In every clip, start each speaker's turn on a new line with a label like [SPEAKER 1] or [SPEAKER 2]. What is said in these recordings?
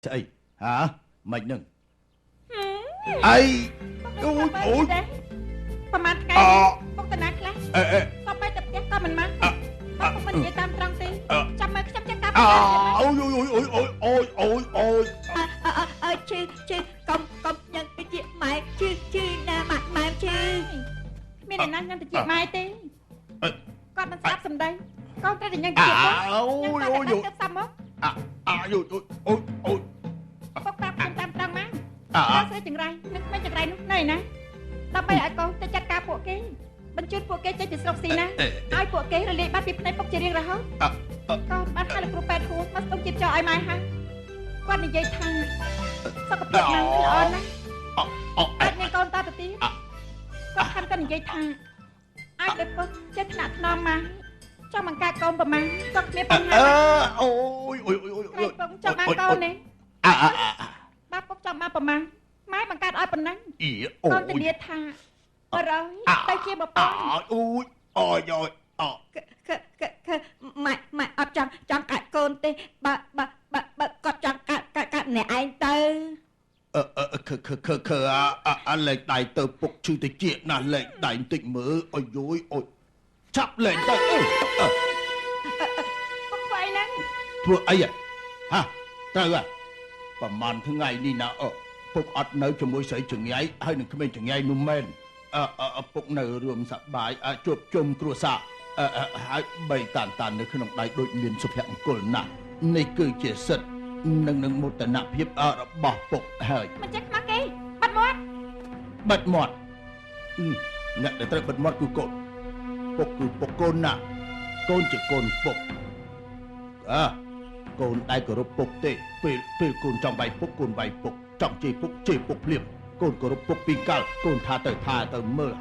[SPEAKER 1] ស្អីហ៎មិននឹងអីអូយអូយ
[SPEAKER 2] ប្រហែលថ្ងៃពុកតាណាខ្លះក៏បែរទៅផ្ទះក៏មិនមកបើពុកមិននិយាយតាមត្រង់ទេចាំមើលខ្ញុំចាក់ការអូយ
[SPEAKER 1] អូយអូយអូយអូយអូយអូយ
[SPEAKER 2] អើជឺកុំញ៉ាំទៅជាម៉ែជឺណាម៉ែជឺមានអ្នកណាញ៉ាំទៅជាម៉ែទេគាត់មិនស្ដាប់សម្ដីកូនត្រូវតែញ៉ាំទៅជាពុកអូយអូយទៅសាប់មក
[SPEAKER 1] អូយអូយអូយ
[SPEAKER 2] ពុកប្រាប់ខ្ញុំតាមត្រង់មកស្រីចង្រៃនឹងមិនចង្រៃនោះនៅណាដើម្បីឲ្យកូនទៅចាត់ការពួកគេបញ្ជូនពួកគេចេញពីស្រុកស៊ីណាឲ្យពួកគេរលាយបាត់ពីភ្នែកពុកជារៀងរហូតកូនបានហៅលោកគ្រូពេទ្យហួរមកស្ទុំជាតិចោលឲ្យម៉ែហើយគាត់និយាយថាសុខភាពម៉ែល្អណាស់អាចមានកូនតទៅទៀតគាត់ខំគាត់និយាយថាអាចឲ្យពុកចេះថ្នាក់ថ្នមម៉ែចង់បង្កើតកូនប្រមាណគាត់គ្មានបញ្ហា
[SPEAKER 1] អូយអូយអូយអូយ
[SPEAKER 2] ពុកចង់បានកូននេះបាទពុកចង់បានប្រមាណម៉ែបង្កើតឲ្យប៉ុណ្ណឹងកូនធានាថា100ទៅជា1000
[SPEAKER 1] អូយអូយអូយ
[SPEAKER 2] ម៉ែអត់ចង់កាត់កូនទេបើគាត់ចង់កាត់អ្នកឯងទៅ
[SPEAKER 1] អាលេខដៃទៅពុកឈឺតិចណាស់លេខដៃបន្តិចមើលអូយអូយចាប់លេខទៅ
[SPEAKER 2] ពុកធ្វើអីហ្នឹង
[SPEAKER 1] ធ្វើអីហ่ะត្រូវហ่ะប្រហែលថ្ងៃនេះណាពុកអត់នៅជាមួយស្រីចង្ញៃហើយនឹងក្មេងចង្ញៃនោះមែនពុកនៅរួមសប្បាយជួបជុំគ្រួសារហើយបីតាននៅក្នុងដៃដូចមានសុភមង្គលណាស់នេះគឺជាសិទ្ធិនិងមោទនភាពរបស់ពុកហើយ
[SPEAKER 2] មិនចេះខ្មាស់គេបាត់មាត់
[SPEAKER 1] អ្នកដែលត្រូវបិទមាត់គឺកូនពុកគឺពុកកូនណាកូនជាកូនពុកកូនដែលគោរពពុកទេពេលកូនចង់វាយពុកកូនវាយពុកចង់ជេរពុកភ្លាមកូនគោរពពុកពីកាល់កូនថាទៅមើល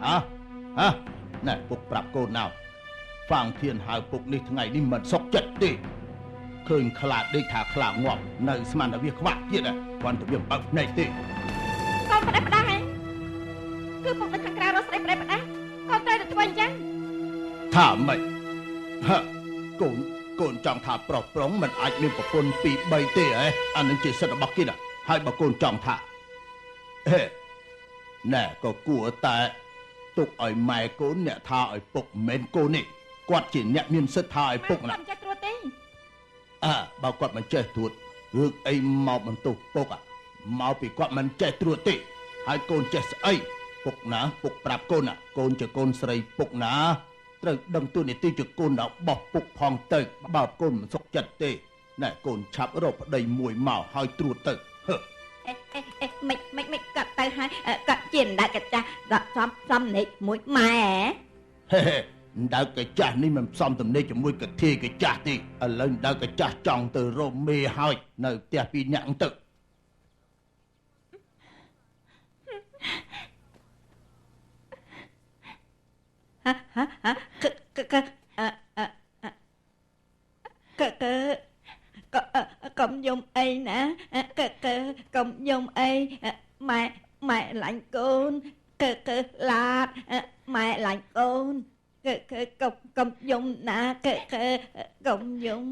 [SPEAKER 1] ណែពុកប្រាប់កូនណៅហ្វាងធានហៅពុកនេះថ្ងៃនេះមិនសុខចិត្តទេឃើញខ្លាដេកថាខ្លាងាប់នៅស្មានតែវាខ្វាក់ទៀតគាត់ទៅវាបើកភ្នែកទេ
[SPEAKER 2] កូនផ្ដេសផ្ដាស់ហ៎គឺពុកនៅខាងក្រៅរស់ស្ដីផ្ដេសផ្ដាស់កូនត្រូវតែធ្វើអញ្ចឹង
[SPEAKER 1] ថាម៉េចកូនចង់ថាប្រុសប្រុងមិនអាចមានប្រពន្ធ2 3ទេអានឹងជាសិទ្ធិរបស់គេណាហើយបើកូនចង់ថាណែក៏គួរតែទុកឲ្យម៉ែកូនអ្នកថាឲ្យពុកមិនមែនកូននេះគាត់ជាអ្នកមានសិទ្ធិថាឲ្យពុកណា
[SPEAKER 2] មិនចេះត្រួតទេ
[SPEAKER 1] បើគាត់មិនចេះត្រួតរឿងអីមកបន្ទោសពុកមកពីគាត់មិនចេះត្រួតទេហើយកូនចេះស្អីពុកណាពុកប្រាប់កូនណាកូនជាកូនស្រីពុកណាត្រូវដឹងទូនីតិជាកូនរបស់ពុកផងទៅបើកូនមិនសុខចិត្តទេណែកូនឆាប់រកប្តីមួយមកហើយត្រួតទៅ
[SPEAKER 2] មិនកាត់ទៅហើយកាត់ជាម្ដៅកាចាស់សំនិចមួយម៉ែ
[SPEAKER 1] ម្ដៅកាចាស់នេះមិនផ្សំទំនេកជាមួយកាធាកាចាស់ទេឥឡូវម្ដៅកាចាស់ចង់ទៅរកមេហើយនៅផ្ទះពីរនាក់ទៅ
[SPEAKER 2] កុំយំអីណាកុំយំអីម៉ែឡាញ់កូនឡាតម៉ែឡាញ់កូនកុំយំណាកុំយំ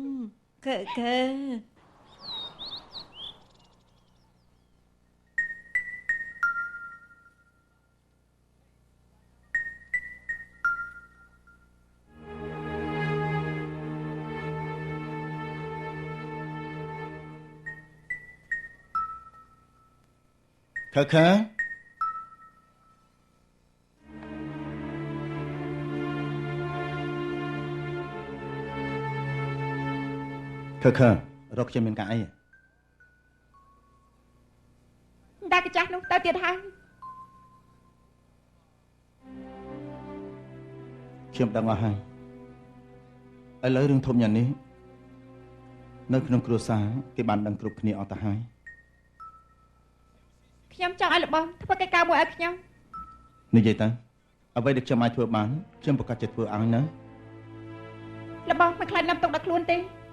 [SPEAKER 1] ខើរកខ្ញុំមានការអី
[SPEAKER 2] តែកាចាស់នោះទៅទៀតហើយ
[SPEAKER 1] ខ្ញុំដឹងអស់ហើយឥឡូវរឿងធំយ៉ាងនេះនៅក្នុងគ្រួសារគេបានដឹងគ្រប់គ្នាអស់ទៅហើយ
[SPEAKER 2] ខ្ញុំចង់ឲ្យលោកបងធ្វើកិច្ចការមួយឲ្យខ្ញុំ
[SPEAKER 1] និយាយទៅអ្វីដែលខ្ញុំអាចធ្វើបានខ្ញុំប្រកាសជាធ្វើឲ្យណា
[SPEAKER 2] លោកបងមិនខ្លាចណាប់ទុកដល់ខ្លួនទេ